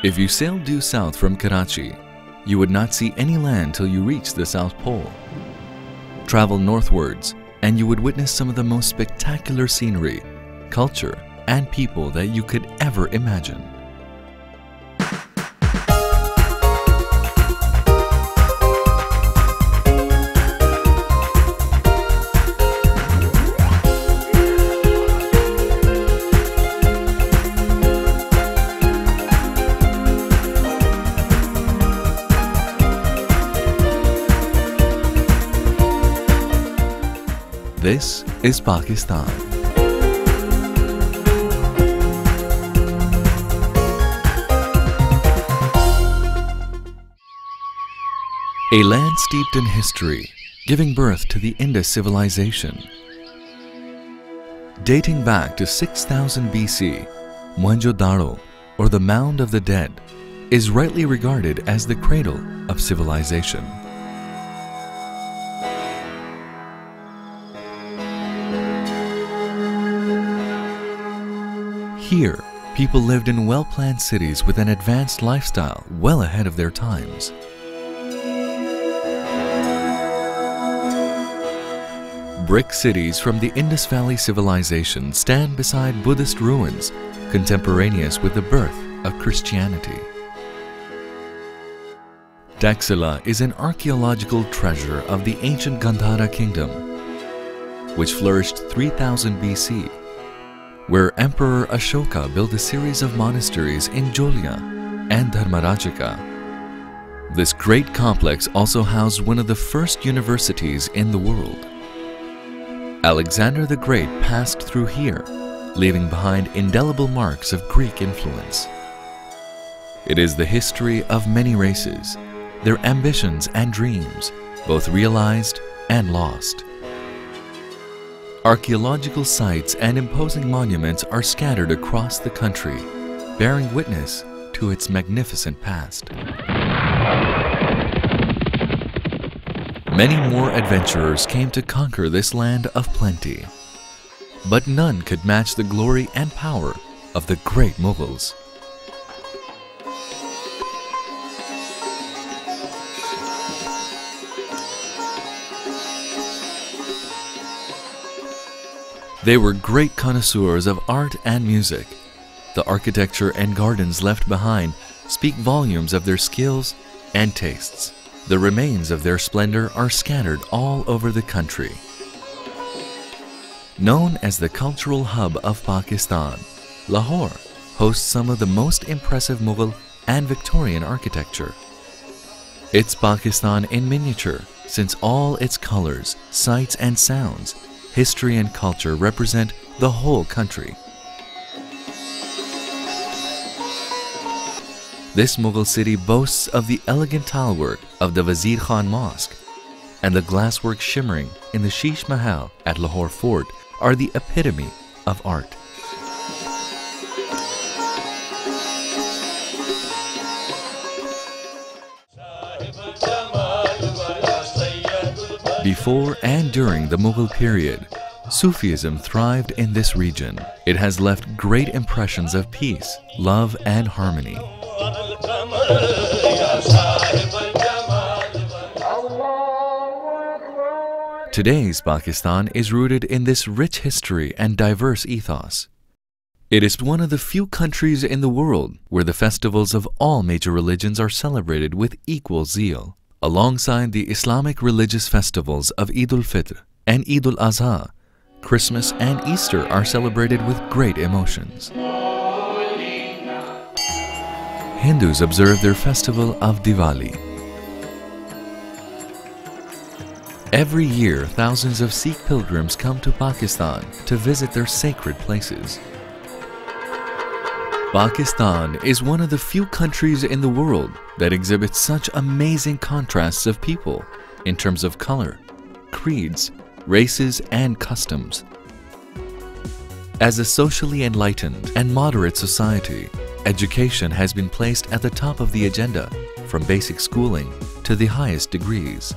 If you sailed due south from Karachi, you would not see any land till you reached the South Pole. Travel northwards, and you would witness some of the most spectacular scenery, culture, and people that you could ever imagine. This is Pakistan. A land steeped in history, giving birth to the Indus civilization. Dating back to 6000 BC, Mohenjo-daro, or the Mound of the Dead, is rightly regarded as the cradle of civilization. Here, people lived in well-planned cities with an advanced lifestyle well ahead of their times. Brick cities from the Indus Valley civilization stand beside Buddhist ruins, contemporaneous with the birth of Christianity. Taxila is an archaeological treasure of the ancient Gandhara kingdom, which flourished 3000 BC. Where Emperor Ashoka built a series of monasteries in Jolya and Dharmarajika. This great complex also housed one of the first universities in the world. Alexander the Great passed through here, leaving behind indelible marks of Greek influence. It is the history of many races, their ambitions and dreams, both realized and lost. Archaeological sites and imposing monuments are scattered across the country, bearing witness to its magnificent past. Many more adventurers came to conquer this land of plenty, but none could match the glory and power of the great Mughals. They were great connoisseurs of art and music. The architecture and gardens left behind speak volumes of their skills and tastes. The remains of their splendor are scattered all over the country. Known as the cultural hub of Pakistan, Lahore hosts some of the most impressive Mughal and Victorian architecture. It's Pakistan in miniature, since all its colors, sights and sounds, history and culture represent the whole country. This Mughal city boasts of the elegant tilework of the Wazir Khan Mosque, and the glasswork shimmering in the Sheesh Mahal at Lahore Fort are the epitome of art. Before and during the Mughal period, Sufism thrived in this region. It has left great impressions of peace, love, and harmony. Today's Pakistan is rooted in this rich history and diverse ethos. It is one of the few countries in the world where the festivals of all major religions are celebrated with equal zeal. Alongside the Islamic religious festivals of Eid al-Fitr and Eid al-Adha, Christmas and Easter are celebrated with great emotions. Hindus observe their festival of Diwali. Every year, thousands of Sikh pilgrims come to Pakistan to visit their sacred places. Pakistan is one of the few countries in the world that exhibits such amazing contrasts of people in terms of color, creeds, races, and customs. As a socially enlightened and moderate society, education has been placed at the top of the agenda, from basic schooling to the highest degrees.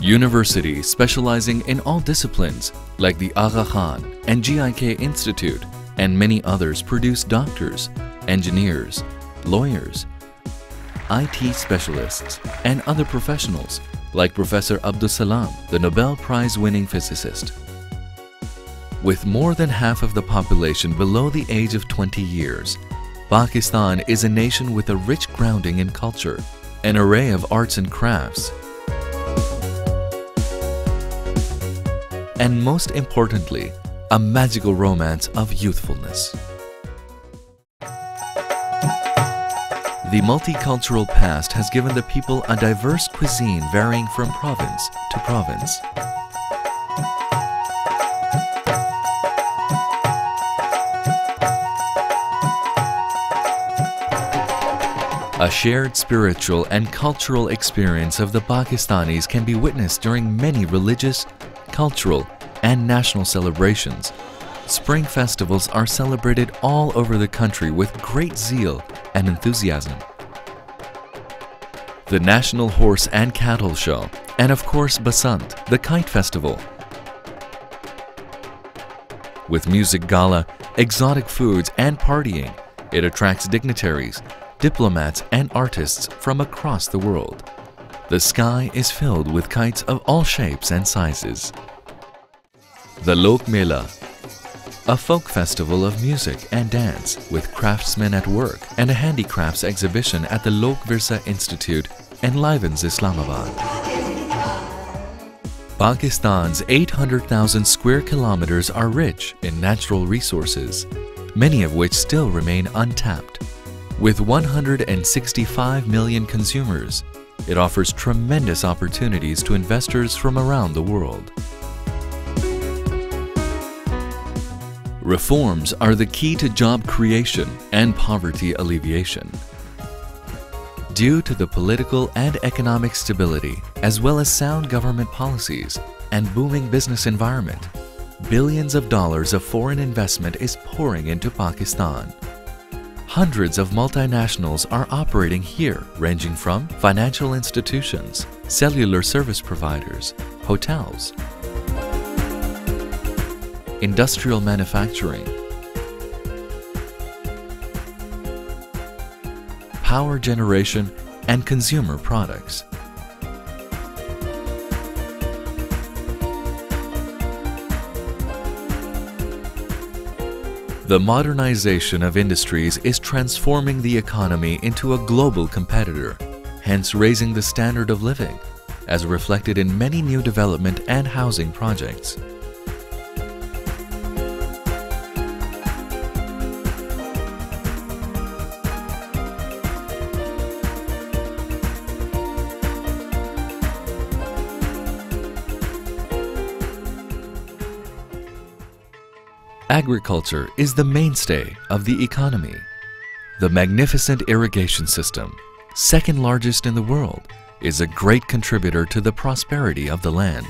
Universities specializing in all disciplines like the Aga Khan and GIK Institute and many others produce doctors, engineers, lawyers, IT specialists, and other professionals like Professor Abdus Salam, the Nobel Prize-winning physicist. With more than half of the population below the age of 20 years, Pakistan is a nation with a rich grounding in culture, an array of arts and crafts, and most importantly, a magical romance of youthfulness. The multicultural past has given the people a diverse cuisine varying from province to province. A shared spiritual and cultural experience of the Pakistanis can be witnessed during many religious, cultural, and national celebrations. Spring festivals are celebrated all over the country with great zeal and enthusiasm. The National Horse and Cattle Show, and of course Basant, the Kite Festival. With music gala, exotic foods, and partying, it attracts dignitaries, diplomats, and artists from across the world. The sky is filled with kites of all shapes and sizes. The Lok Mela, a folk festival of music and dance with craftsmen at work, and a handicrafts exhibition at the Lok Virsa Institute enlivens Islamabad. Pakistan's 800,000 square kilometers are rich in natural resources, many of which still remain untapped. With 165 million consumers, it offers tremendous opportunities to investors from around the world. Reforms are the key to job creation and poverty alleviation. Due to the political and economic stability, as well as sound government policies and booming business environment, billions of dollars of foreign investment is pouring into Pakistan. Hundreds of multinationals are operating here, ranging from financial institutions, cellular service providers, hotels, industrial manufacturing, power generation, and consumer products. The modernization of industries is transforming the economy into a global competitor, hence raising the standard of living, as reflected in many new development and housing projects. Agriculture is the mainstay of the economy. The magnificent irrigation system, second largest in the world, is a great contributor to the prosperity of the land.